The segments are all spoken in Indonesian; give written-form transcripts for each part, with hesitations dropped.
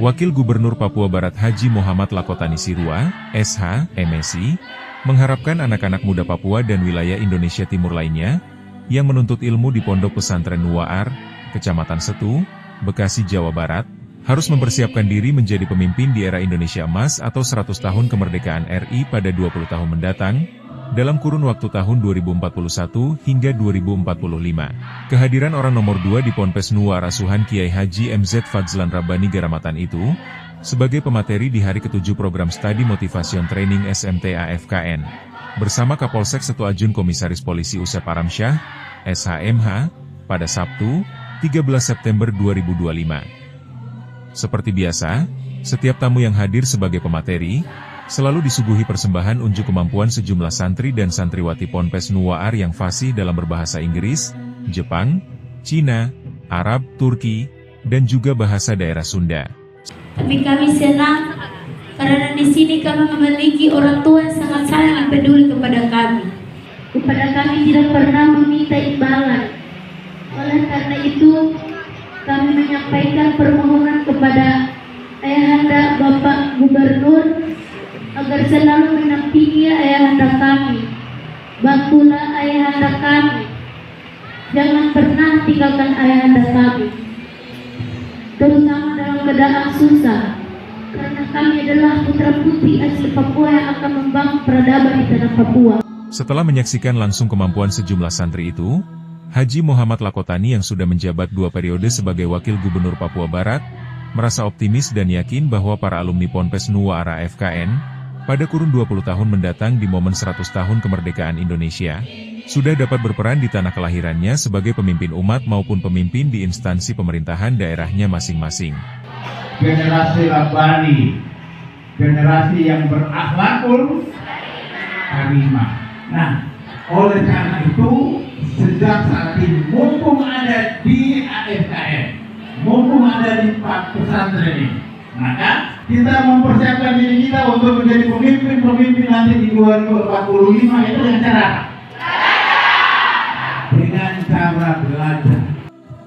Wakil Gubernur Papua Barat Haji Muhammad Lakotani Sirua, SH, MSI, mengharapkan anak-anak muda Papua dan wilayah Indonesia Timur lainnya, yang menuntut ilmu di Pondok Pesantren Nuwaar, Kecamatan Setu, Bekasi, Jawa Barat, harus mempersiapkan diri menjadi pemimpin di era Indonesia Emas atau 100 tahun kemerdekaan RI pada 20 tahun mendatang, dalam kurun waktu tahun 2041 hingga 2045. Kehadiran orang nomor 2 di Ponpes Nuwaar asuhan Kiai Haji MZ Fadzlan Rabbani Garamatan itu, sebagai pemateri di hari ke-7 program studi Motivation Training SMTA FKN, bersama Kapolsek Setu Ajun Komisaris Polisi Usep Aramsyah, SHMH, pada Sabtu, 13 September 2025. Seperti biasa, setiap tamu yang hadir sebagai pemateri, selalu disuguhi persembahan unjuk kemampuan sejumlah santri dan santriwati Ponpes Nuwaar yang fasih dalam berbahasa Inggris, Jepang, Cina, Arab, Turki, dan juga bahasa daerah Sunda. Tapi kami senang karena di sini kami memiliki orang tua yang sangat sayang dan peduli kepada kami. Kepada kami tidak pernah meminta imbalan. Oleh karena itu, kami menyampaikan permohonan kepada Ayahanda Bapak Gubernur agar selalu menampingi ayahanda kami. Bantulah ayahanda kami. Jangan pernah tinggalkan ayahanda kami, terutama dalam keadaan susah, karena kami adalah putra-putri asli Papua yang akan membangun peradaban di tanah Papua. Setelah menyaksikan langsung kemampuan sejumlah santri itu, Haji Muhammad Lakotani yang sudah menjabat 2 periode sebagai Wakil Gubernur Papua Barat, merasa optimis dan yakin bahwa para alumni Ponpes Nuwaar FKN, pada kurun 20 tahun mendatang di momen 100 tahun kemerdekaan Indonesia, sudah dapat berperan di tanah kelahirannya sebagai pemimpin umat maupun pemimpin di instansi pemerintahan daerahnya masing-masing. Generasi Rabbani, generasi yang berakhlakul karimah. Nah, oleh karena itu, sejak saat ini, mumpung ada di AFKN, mumpung ada di pesantren ini, maka kita mempersiapkan diri kita untuk menjadi pemimpin-pemimpin nanti di 2045 itu dengan cara apa? Dengan cara belajar.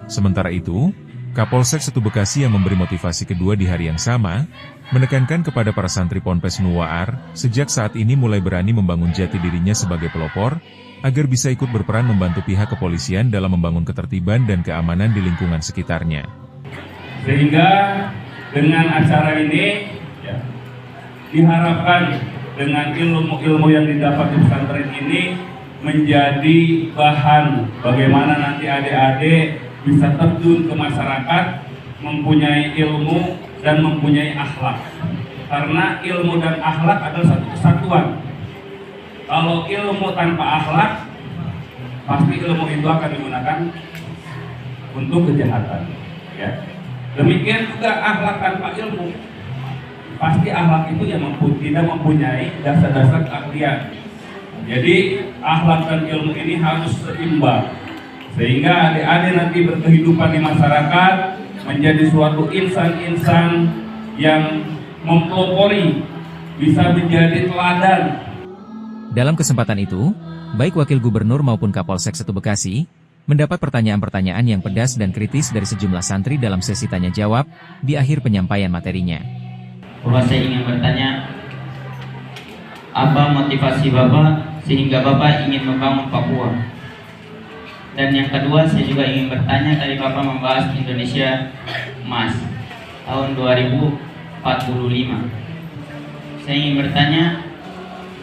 Sementara itu, Kapolsek Setu Bekasi yang memberi motivasi kedua di hari yang sama, menekankan kepada para santri Ponpes Nuwaar, sejak saat ini mulai berani membangun jati dirinya sebagai pelopor, agar bisa ikut berperan membantu pihak kepolisian dalam membangun ketertiban dan keamanan di lingkungan sekitarnya. Sehingga dengan acara ini, ya, diharapkan dengan ilmu-ilmu yang didapat di pesantren ini menjadi bahan bagaimana nanti adik-adik bisa terjun ke masyarakat, mempunyai ilmu dan mempunyai akhlak. Karena ilmu dan akhlak adalah satu kesatuan. Kalau ilmu tanpa akhlak, pasti ilmu itu akan digunakan untuk kejahatan. Ya. Demikian juga akhlak tanpa ilmu, pasti akhlak itu yang tidak mempunyai dasar-dasar keahlian. Jadi akhlak dan ilmu ini harus seimbang, sehingga adik-adik nanti berkehidupan di masyarakat menjadi suatu insan-insan yang mempelopori, bisa menjadi teladan. Dalam kesempatan itu, baik Wakil Gubernur maupun Kapolsek Setu Bekasi mendapat pertanyaan-pertanyaan yang pedas dan kritis dari sejumlah santri dalam sesi tanya-jawab di akhir penyampaian materinya. Saya ingin bertanya, apa motivasi Bapak sehingga Bapak ingin membangun Papua? Dan yang kedua, saya juga ingin bertanya, tadi Bapak membahas Indonesia Emas tahun 2045. Saya ingin bertanya,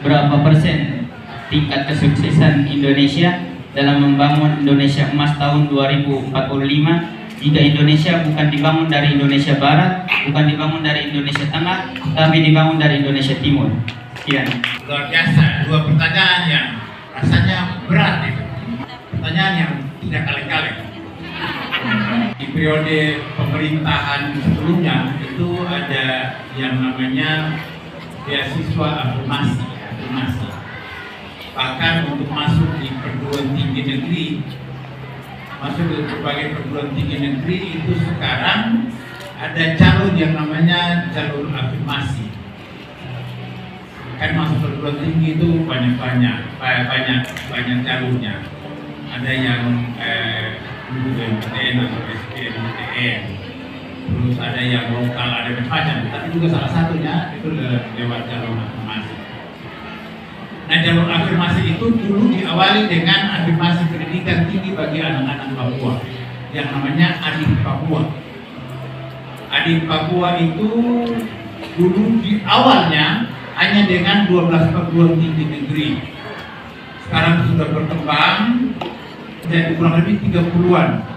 berapa persen tingkat kesuksesan Indonesia dalam membangun Indonesia Emas tahun 2045 jika Indonesia bukan dibangun dari Indonesia Barat, bukan dibangun dari Indonesia Tengah, tapi dibangun dari Indonesia Timur. Sekian. Luar biasa, 2 pertanyaan yang rasanya berat itu. Pertanyaan yang tidak kaleng-kaleng. Di periode pemerintahan sebelumnya itu ada yang namanya beasiswa afirmasi. Bahkan untuk masuk di perguruan tinggi negeri, masuk ke berbagai perguruan tinggi negeri itu sekarang ada jalur yang namanya jalur afirmasi. Kan masuk perguruan tinggi itu banyak jalurnya. Ada yang SBMPTN atau SBMPTN. terus ada yang lokal, ada macam-macam, tapi juga salah satunya itu lewat jalur afirmasi. Nah, jalur afirmasi itu dulu diawali dengan afirmasi pendidikan tinggi bagi anak-anak Papua yang namanya Adik Papua. Adik Papua itu dulu di awalnya hanya dengan 12 perguruan tinggi negeri. Sekarang sudah berkembang jadi kurang lebih 30-an